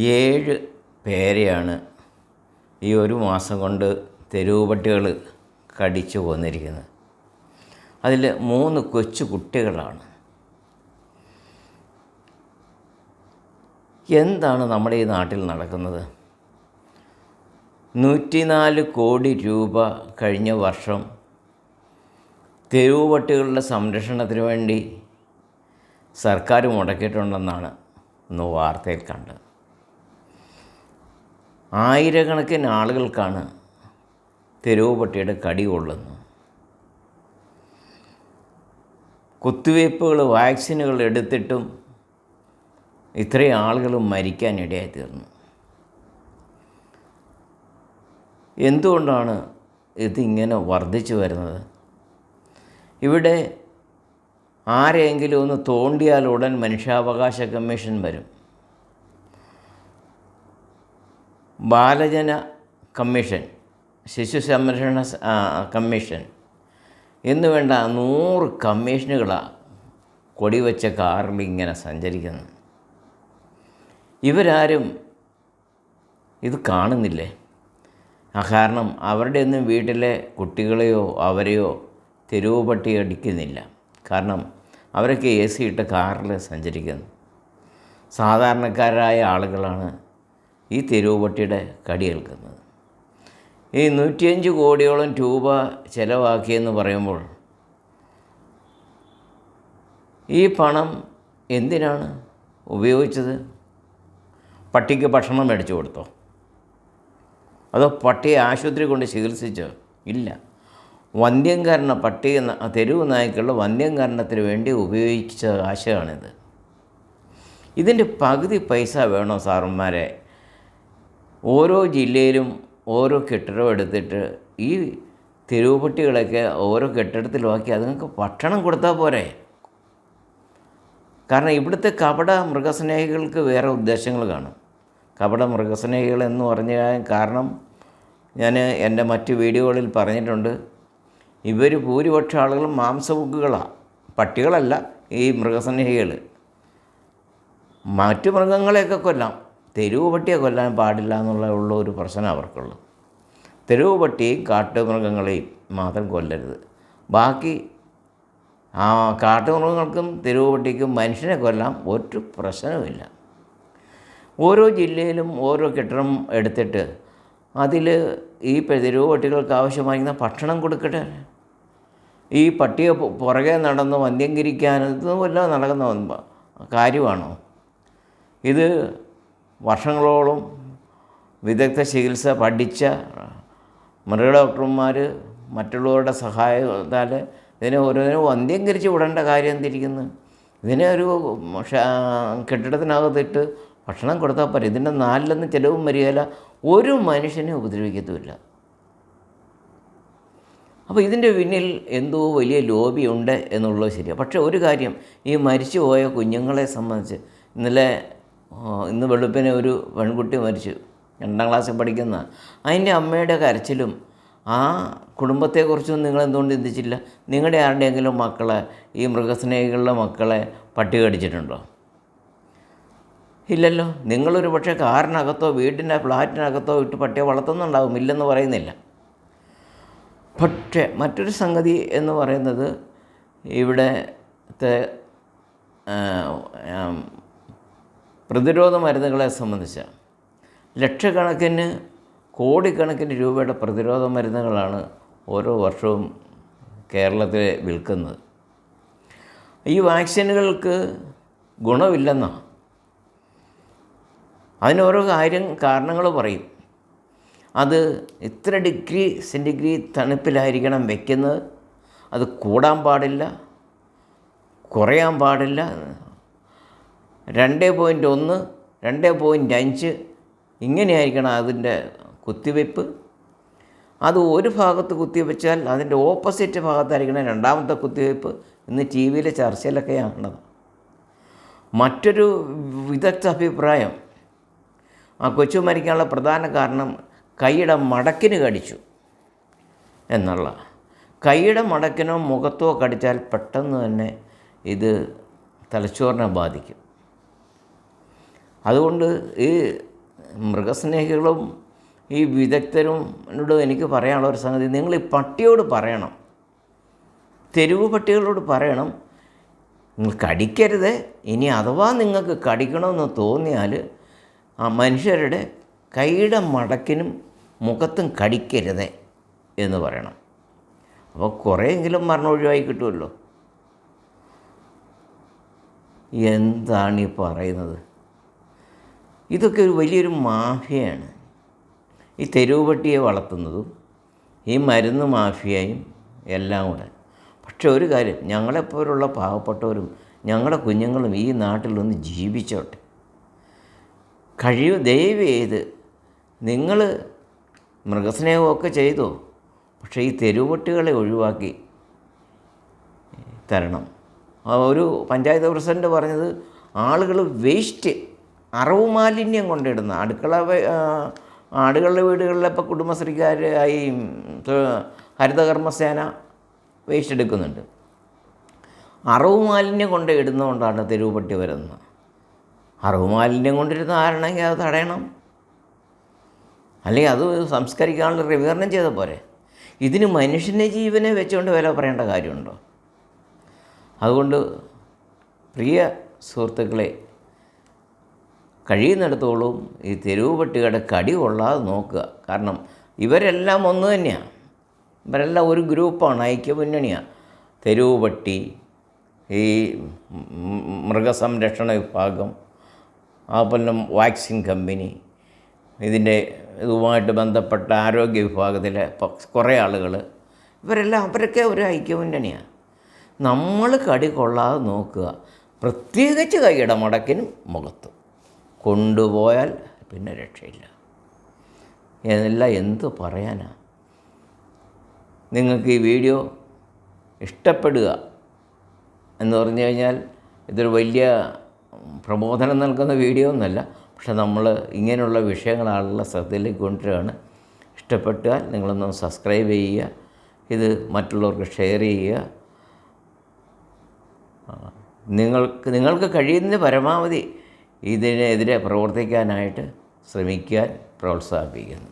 7 പേരെയാണ് ഈ ഒരു മാസം കൊണ്ട് തെരുവ് പട്ടികൾ കടിച്ചു കൊന്നിരിക്കുന്നത്. അതിൽ 3 കൊച്ചു കുട്ടികളാണ്. എന്താണ് നമ്മുടെ ഈ നാട്ടിൽ നടക്കുന്നത്? 104 കോടി രൂപ കഴിഞ്ഞ വർഷം തെരുവ് പട്ടികളുടെ സംരക്ഷണത്തിന് വേണ്ടി സർക്കാർ മുടക്കിയിട്ടുണ്ടെന്നാണ് ഇന്ന് വാർത്തയിൽ കണ്ടത്. ആയിരക്കണക്കിന് ആളുകൾക്കാണ് തെരുവ് പട്ടിയുടെ കടി കൊള്ളുന്നത്. കുത്തിവയ്പ്പുകൾ, വാക്സിനുകൾ എടുത്തിട്ടും ഇത്രയും ആളുകൾ മരിക്കാനിടയായി തീർന്നു. എന്തുകൊണ്ടാണ് ഇതിങ്ങനെ വർദ്ധിച്ചു വരുന്നത്? ഇവിടെ ആരെങ്കിലും ഒന്ന് തോണ്ടിയാൽ ഉടൻ മനുഷ്യാവകാശ കമ്മീഷൻ വരും, ബാലജന കമ്മീഷൻ, ശിശു സംരക്ഷണ കമ്മീഷൻ എന്ന് വേണ്ട 100 കമ്മീഷനുകളാണ് കൊടിവെച്ച കാറിൽ ഇങ്ങനെ സഞ്ചരിക്കുന്നത്. ഇവരാരും ഇത് കാണുന്നില്ലേ? കാരണം അവരുടെ ഒന്നും വീട്ടിലെ കുട്ടികളെയോ അവരെയോ തെരുവ് പട്ടി അടിക്കുന്നില്ല. കാരണം അവരൊക്കെ AC ഇട്ട കാറിൽ സഞ്ചരിക്കുന്നു. സാധാരണക്കാരായ ആളുകളാണ് ഈ തെരുവ് പട്ടിയുടെ കടിയേൽക്കുന്നത്. ഈ 105 കോടിയോളം രൂപ ചിലവാക്കിയെന്ന് പറയുമ്പോൾ ഈ പണം എന്തിനാണ് ഉപയോഗിച്ചത്? പട്ടിക്ക് ഭക്ഷണം മേടിച്ചു കൊടുത്തോ? അതോ പട്ടിയെ ആശുപത്രി കൊണ്ട് ചികിത്സിച്ചോ? ഇല്ല. വന്ധ്യംകരണ പട്ടി തെരുവ് നായ്ക്കളുടെ വന്ധ്യംകരണത്തിന് വേണ്ടി ഉപയോഗിച്ച കാശാണിത്. ഇതിൻ്റെ പകുതി പൈസ വേണോ സാറന്മാരെ? ഓരോ ജില്ലയിലും ഓരോ കെട്ടിടം എടുത്തിട്ട് ഈ തെരുവ് പട്ടികളൊക്കെ ഓരോ കെട്ടിടത്തിലുമാക്കി അതുങ്ങൾക്ക് ഭക്ഷണം കൊടുത്താൽ പോരെ? കാരണം ഇവിടുത്തെ കപട മൃഗസ്നേഹികൾക്ക് വേറെ ഉദ്ദേശങ്ങൾ കാണും. കപട മൃഗസ്നേഹികൾ എന്ന് പറഞ്ഞാൽ കാരണം ഞാൻ എൻ്റെ മറ്റ് വീഡിയോകളിൽ പറഞ്ഞിട്ടുണ്ട്, ഇവർ ഭൂരിപക്ഷ ആളുകളും മാംസഭുക്കുകളാണ്, പട്ടികളല്ല ഈ മൃഗസ്നേഹികൾ. മറ്റു മൃഗങ്ങളെയൊക്കെ കൊല്ലാം, തെരുവ് പട്ടിയെ കൊല്ലാൻ പാടില്ല എന്നുള്ള ഒരു പ്രശ്നം അവർക്കുള്ളൂ. തെരുവ് പട്ടിയെയും കാട്ടുമൃഗങ്ങളെയും മാത്രം കൊല്ലരുത്. ബാക്കി കാട്ടുമൃഗങ്ങൾക്കും തെരുവ് പട്ടിക്കും മനുഷ്യനെ കൊല്ലാം, ഒരു പ്രശ്നവുമില്ല. ഓരോ ജില്ലയിലും ഓരോ കെട്ടിടം എടുത്തിട്ട് അതിൽ ഈ തെരുവ് പട്ടികൾക്ക് ആവശ്യമായിരുന്ന ഭക്ഷണം കൊടുക്കട്ടെ. ഈ പട്ടിയെ പുറകെ നടന്ന് വന്ധ്യംകരിക്കാൻ ഇതൊന്നും വല്ലതും നടക്കുന്ന കാര്യമാണോ? ഇത് വർഷങ്ങളോളം വിദഗ്ധ ചികിത്സ പഠിച്ച മൃഗഡോക്ടർമാർ മറ്റുള്ളവരുടെ സഹായത്താൽ ഇതിനെ ഓരോന്നിനും വന്ധ്യംകരിച്ച് വിടേണ്ട കാര്യം എന്തിരിക്കുന്നു? ഇതിനെ ഒരു കെട്ടിടത്തിനകത്തിട്ട് ഭക്ഷണം കൊടുത്താൽ പോരെ. ഇതിൻ്റെ നാലിലൊന്നും ചിലവും വരികയില്ല, ഒരു മനുഷ്യനെ ഉപദ്രവിക്കത്തുമില്ല. അപ്പോൾ ഇതിൻ്റെ പിന്നിൽ എന്തോ വലിയ ലോബി ഉണ്ട് എന്നുള്ളത് ശരിയാണ്. പക്ഷേ ഒരു കാര്യം, ഈ മരിച്ചു പോയ കുഞ്ഞുങ്ങളെ സംബന്ധിച്ച് ഇന്ന് വെളുപ്പിനെ ഒരു പെൺകുട്ടി മരിച്ചു, 2ാം ക്ലാസ്സിൽ പഠിക്കുന്ന. അതിൻ്റെ അമ്മയുടെ കരച്ചിലും ആ കുടുംബത്തെക്കുറിച്ചൊന്നും നിങ്ങളെന്തുകൊണ്ട് ചിന്തിച്ചില്ല? നിങ്ങളുടെ ആരുടെയെങ്കിലും മക്കളെ, ഈ മൃഗസ്നേഹികളുടെ മക്കളെ പട്ടി കടിച്ചിട്ടുണ്ടോ? ഇല്ലല്ലോ. നിങ്ങളൊരു പക്ഷേ കാറിനകത്തോ വീടിൻ്റെ ഫ്ലാറ്റിനകത്തോ ഇട്ട് പട്ടിയെ വളർത്തുന്നുണ്ടാവും, ഇല്ലെന്ന് പറയുന്നില്ല. പക്ഷേ മറ്റൊരു സംഗതി എന്ന് പറയുന്നത്, ഇവിടുത്തെ പ്രതിരോധ മരുന്നുകളെ സംബന്ധിച്ച ലക്ഷക്കണക്കിന് കോടിക്കണക്കിന് രൂപയുടെ പ്രതിരോധ മരുന്നുകളാണ് ഓരോ വർഷവും കേരളത്തിൽ വിൽക്കുന്നത്. ഈ വാക്സിനുകൾക്ക് ഗുണമില്ലെന്നാണ്. അതിനോരോ കാരണങ്ങൾ പറയും. അത് ഇത്ര ഡിഗ്രി സെൻറ്റിഗ്രേഡ് തണുപ്പിലായിരിക്കണം വയ്ക്കുന്നത്, അത് കൂടാൻ പാടില്ല, കുറയാൻ പാടില്ല, 2.1, 2.5 ഇങ്ങനെയായിരിക്കണം അതിൻ്റെ കുത്തിവയ്പ്പ്. അത് ഒരു ഭാഗത്ത് കുത്തിവെച്ചാൽ അതിൻ്റെ ഓപ്പോസിറ്റ് ഭാഗത്തായിരിക്കണം രണ്ടാമത്തെ കുത്തിവയ്പ്പ്. ഇന്ന് TV ചർച്ചയിലൊക്കെയാണത്. മറ്റൊരു വിദഗ്ധ അഭിപ്രായം, ആ കൊച്ചു മരിക്കാനുള്ള പ്രധാന കാരണം കൈയുടെ മടക്കിന് കടിച്ചു എന്നുള്ള. കൈയുടെ മടക്കിനോ മുഖത്തോ കടിച്ചാൽ പെട്ടെന്ന് തന്നെ ഇത് തലച്ചോറിനെ ബാധിക്കും. അതുകൊണ്ട് ഈ മൃഗസ്നേഹികളും ഈ വിദഗ്ധരോട് എനിക്ക് പറയാനുള്ള ഒരു സംഗതി, നിങ്ങൾ ഈ പട്ടിയോട് പറയണം, തെരുവ് പട്ടികളോട് പറയണം, നിങ്ങൾ കടിക്കരുത്. ഇനി അഥവാ നിങ്ങൾക്ക് കടിക്കണമെന്ന് തോന്നിയാൽ ആ മനുഷ്യരുടെ കൈയുടെ മടക്കിനും മുഖത്തും കടിക്കരുത് എന്ന് പറയണം. അപ്പോൾ കുറേയെങ്കിലും മരണം ഒഴിവായി കിട്ടുമല്ലോ. എന്താണ് ഈ പറയുന്നത്? ഇതൊക്കെ ഒരു വലിയൊരു മാഫിയയാണ്. ഈ തെരുവ് പട്ടിയെ വളർത്തുന്നതും ഈ മരുന്ന് മാഫിയയും എല്ലാം കൂടെ. പക്ഷെ ഒരു കാര്യം, ഞങ്ങളെപ്പോലുള്ള പാവപ്പെട്ടവരും ഞങ്ങളുടെ കുഞ്ഞുങ്ങളും ഈ നാട്ടിലൊന്ന് ജീവിച്ചോട്ടെ. ദയവ് ചെയ്ത് നിങ്ങൾ മൃഗസ്നേഹമൊക്കെ ചെയ്തോ, പക്ഷേ ഈ തെരുവ് പട്ടികളെ ഒഴിവാക്കി തരണം. ഒരു പഞ്ചായത്ത് പ്രസിഡൻറ്റ് പറഞ്ഞത്, ആളുകൾ വേസ്റ്റ് അറവ് മാലിന്യം കൊണ്ടിടുന്ന ആടുകളുടെ വീടുകളിൽ ഇപ്പോൾ കുടുംബശ്രീക്കാരായി ഹരിതകർമ്മസേന വേസ്റ്റ് എടുക്കുന്നുണ്ട്. അറവ് മാലിന്യം കൊണ്ട് ഇടുന്നതുകൊണ്ടാണ് തെരുവ് പട്ടി വരുന്നത്. അറവ് മാലിന്യം കൊണ്ടിരുന്ന ആരാണെങ്കിൽ അത് തടയണം, അല്ലെങ്കിൽ അത് സംസ്കരിക്കാനുള്ള വിവരണം ചെയ്താൽ പോരെ. ഇതിന് മനുഷ്യൻ്റെ ജീവനെ വെച്ചുകൊണ്ട് വില പറയേണ്ട കാര്യമുണ്ടോ? അതുകൊണ്ട് പ്രിയ സുഹൃത്തുക്കളെ, കഴിയുന്നിടത്തോളം ഈ തെരുവ് പട്ടികളുടെ കടി കൊള്ളാതെ നോക്കുക. കാരണം ഇവരെല്ലാം ഒന്ന് തന്നെയാണ്, ഇവരെല്ലാം ഒരു ഗ്രൂപ്പാണ്, ഐക്യമുന്നണിയാണ്. തെരുവ് പട്ടി, ഈ മൃഗസംരക്ഷണ വിഭാഗം, അതുപോലെ വാക്സിൻ കമ്പനി, ഇതുമായിട്ട് ബന്ധപ്പെട്ട ആരോഗ്യ വിഭാഗത്തിലെ കുറേ ആളുകൾ, അവരൊക്കെ ഒരു ഐക്യമുന്നണിയാണ്. നമ്മൾ കടി കൊള്ളാതെ നോക്കുക, പ്രത്യേകിച്ച് കൈയുടെ മടക്കിനും മുഖത്തും കൊണ്ടുപോയാൽ പിന്നെ രക്ഷയില്ല. എല്ലാം എന്ത് പറയാനാ. നിങ്ങൾക്ക് ഈ വീഡിയോ ഇഷ്ടപ്പെടുക എന്ന് പറഞ്ഞു കഴിഞ്ഞാൽ ഇതൊരു വലിയ പ്രബോധനം നൽകുന്ന വീഡിയോ ഒന്നുമല്ല, പക്ഷെ നമ്മൾ ഇങ്ങനെയുള്ള വിഷയങ്ങൾ ആളുകളുടെ ശ്രദ്ധയിലേക്ക് കൊണ്ടുവരികയാണ്. ഇഷ്ടപ്പെട്ടാൽ നിങ്ങളൊന്ന് സബ്സ്ക്രൈബ് ചെയ്യുക, ഇത് മറ്റുള്ളവർക്ക് ഷെയർ ചെയ്യുക. നിങ്ങൾക്ക് കഴിയുന്ന പരമാവധി ഇതിനെതിരെ പ്രവർത്തിക്കാനായിട്ട് ശ്രമിക്കാൻ പ്രോത്സാഹിപ്പിക്കുന്നു.